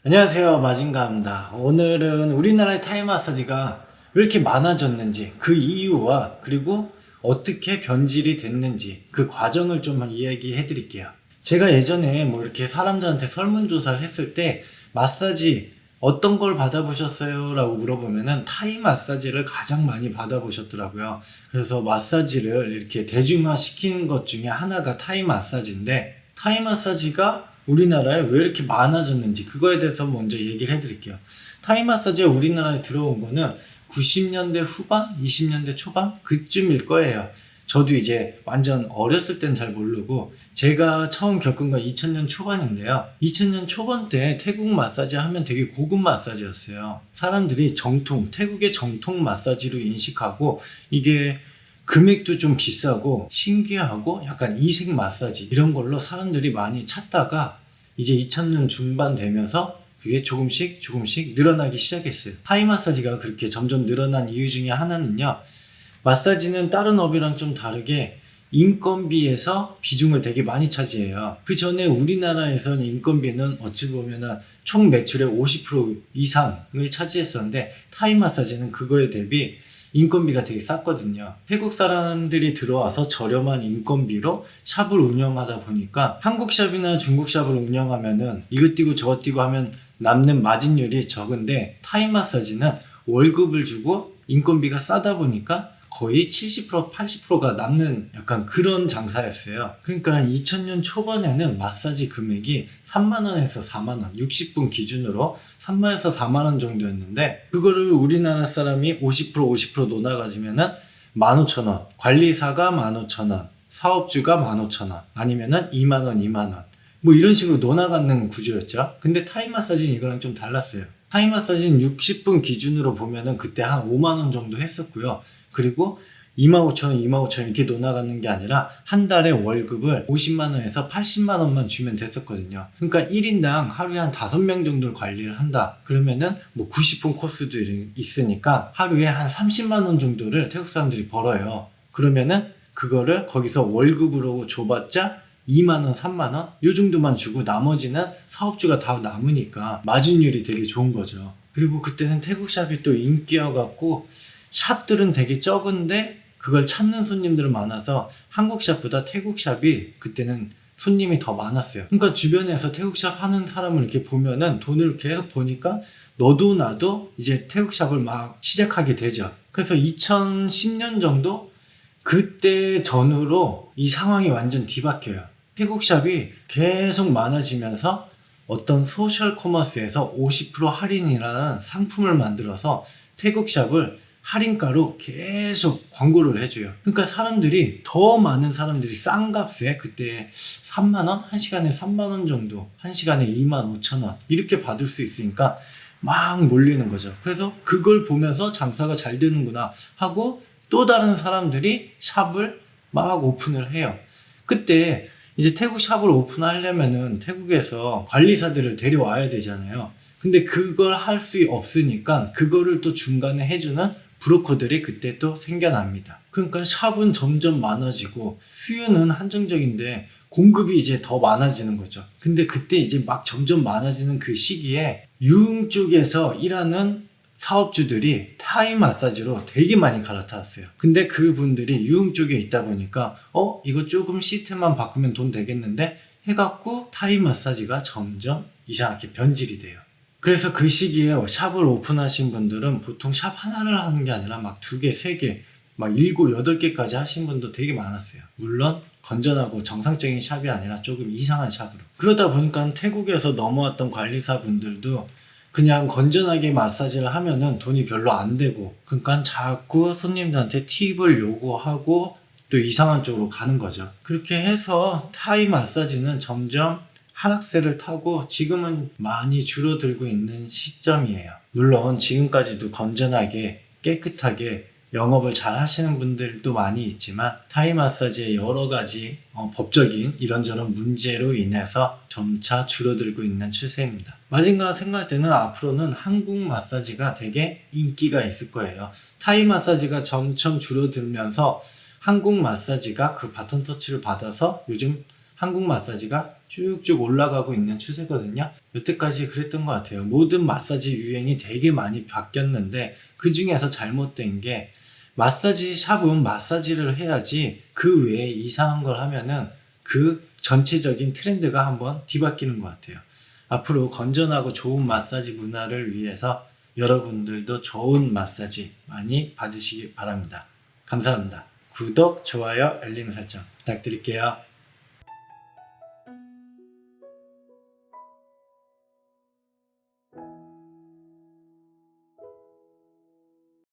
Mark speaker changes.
Speaker 1: 안녕하세요, 마징가입니다. 오늘은 우리나라의 타이 마사지가 왜 이렇게 많아졌는지, 그 이유와 그리고 어떻게 변질이 됐는지 그 과정을 좀 이야기해 드릴게요. 제가 예전에 뭐 이렇게 사람들한테 설문조사를 했을 때 마사지 어떤 걸 받아보셨어요? 라고 물어보면은 타이 마사지를 가장 많이 받아보셨더라고요. 그래서 마사지를 이렇게 대중화 시키는 것 중에 하나가 타이 마사지인데, 타이 마사지가 우리나라에 왜 이렇게 많아졌는지 그거에 대해서 먼저 얘기를 해드릴게요. 타이 마사지가 우리나라에 들어온 거는 90년대 후반, 20년대 초반 그쯤일 거예요. 저도 이제 완전 어렸을 땐 잘 모르고 제가 처음 겪은 건 2000년 초반인데요. 2000년 초반 때 태국 마사지 하면 되게 고급 마사지였어요. 사람들이 정통, 태국의 정통 마사지로 인식하고 이게 금액도 좀 비싸고 신기하고 약간 이색 마사지 이런 걸로 사람들이 많이 찾다가 이제 2000년 중반 되면서 그게 조금씩 늘어나기 시작했어요. 타이 마사지가 그렇게 점점 늘어난 이유 중에 하나는요, 마사지는 다른 업이랑 좀 다르게 인건비에서 비중을 되게 많이 차지해요. 그 전에 우리나라에서는 인건비는 어찌 보면은 총 매출의 50% 이상을 차지했었는데, 타이 마사지는 그거에 대비 인건비가 되게 쌌거든요. 태국 사람들이 들어와서 저렴한 인건비로 샵을 운영하다 보니까 한국 샵이나 중국 샵을 운영하면은 이것 띄고 저것 띄고 하면 남는 마진율이 적은데, 타이 마사지는 월급을 주고 인건비가 싸다 보니까 거의 70% 80%가 남는 약간 그런 장사였어요. 그러니까 2000년 초반에는 마사지 금액이 3만원에서 4만원, 60분 기준으로 3만원에서 4만원 정도였는데, 그거를 우리나라 사람이 50% 논아가지면은 15,000원, 관리사가 15,000원, 사업주가 15,000원, 아니면은 2만원, 2만원 뭐 이런 식으로 논아가는 구조였죠. 근데 타이 마사지는 이거랑 좀 달랐어요. 타이 마사지는 60분 기준으로 보면은 그때 한 5만원 정도 했었고요. 그리고 25,000원, 25,000원 이렇게 논아가는 게 아니라 한 달에 월급을 50만원에서 80만원만 주면 됐었거든요. 그러니까 1인당 하루에 한 5명 정도를 관리를 한다. 그러면은 뭐 90분 코스도 있으니까 하루에 한 30만원 정도를 태국 사람들이 벌어요. 그러면은 그거를 거기서 월급으로 줘봤자 2만원, 3만원? 요 정도만 주고 나머지는 사업주가 다 남으니까 마진율이 되게 좋은 거죠. 그리고 그때는 태국 샵이 또 인기여갖고 샵들은 되게 적은데 그걸 찾는 손님들은 많아서 한국 샵보다 태국 샵이 그때는 손님이 더 많았어요. 그러니까 주변에서 태국 샵 하는 사람을 이렇게 보면은 돈을 계속 보니까 너도 나도 이제 태국 샵을 막 시작하게 되죠. 그래서 2010년 정도 그때 전후로 이 상황이 완전 뒤바뀌어요. 태국 샵이 계속 많아지면서 어떤 소셜 커머스에서 50% 할인이라는 상품을 만들어서 태국 샵을 할인가로 계속 광고를 해줘요. 그러니까 사람들이, 더 많은 사람들이 싼 값에 그때 3만원? 1시간에 3만원 정도, 1시간에 2만 5천원 이렇게 받을 수 있으니까 막 몰리는 거죠. 그래서 그걸 보면서 장사가 잘 되는구나 하고 또 다른 사람들이 샵을 막 오픈을 해요. 그때 이제 태국 샵을 오픈하려면은 태국에서 관리사들을 데려와야 되잖아요. 근데 그걸 할 수 없으니까 그거를 또 중간에 해주는 브로커들이 그때 또 생겨납니다. 그러니까 샵은 점점 많아지고 수요는 한정적인데 공급이 이제 더 많아지는 거죠. 근데 그때 이제 막 점점 많아지는 그 시기에 유흥 쪽에서 일하는 사업주들이 타이 마사지로 되게 많이 갈아탔어요. 근데 그분들이 유흥 쪽에 있다 보니까 이거 조금 시스템만 바꾸면 돈 되겠는데 해갖고 타이 마사지가 점점 이상하게 변질이 돼요. 그래서 그 시기에 샵을 오픈하신 분들은 보통 샵 하나를 하는 게 아니라 막 2개, 3개, 막 7, 8개까지 하신 분도 되게 많았어요. 물론 건전하고 정상적인 샵이 아니라 조금 이상한 샵으로. 그러다 보니까 태국에서 넘어왔던 관리사분들도 그냥 건전하게 마사지를 하면은 돈이 별로 안 되고, 그러니까 자꾸 손님들한테 팁을 요구하고 또 이상한 쪽으로 가는 거죠. 그렇게 해서 타이 마사지는 점점 하락세를 타고 지금은 많이 줄어들고 있는 시점이에요. 물론 지금까지도 건전하게 깨끗하게 영업을 잘 하시는 분들도 많이 있지만 타이 마사지의 여러 가지 법적인 이런저런 문제로 인해서 점차 줄어들고 있는 추세입니다. 마징가 생각할 때는 앞으로는 한국 마사지가 되게 인기가 있을 거예요. 타이 마사지가 점점 줄어들면서 한국 마사지가 그 바톤 터치를 받아서 요즘 한국 마사지가 쭉쭉 올라가고 있는 추세거든요. 여태까지 그랬던 것 같아요. 모든 마사지 유행이 되게 많이 바뀌었는데 그 중에서 잘못된 게 마사지 샵은 마사지를 해야지 그 외에 이상한 걸 하면은 그 전체적인 트렌드가 한번 뒤바뀌는 것 같아요. 앞으로 건전하고 좋은 마사지 문화를 위해서 여러분들도 좋은 마사지 많이 받으시기 바랍니다. 감사합니다. 구독, 좋아요, 알림 설정 부탁드릴게요.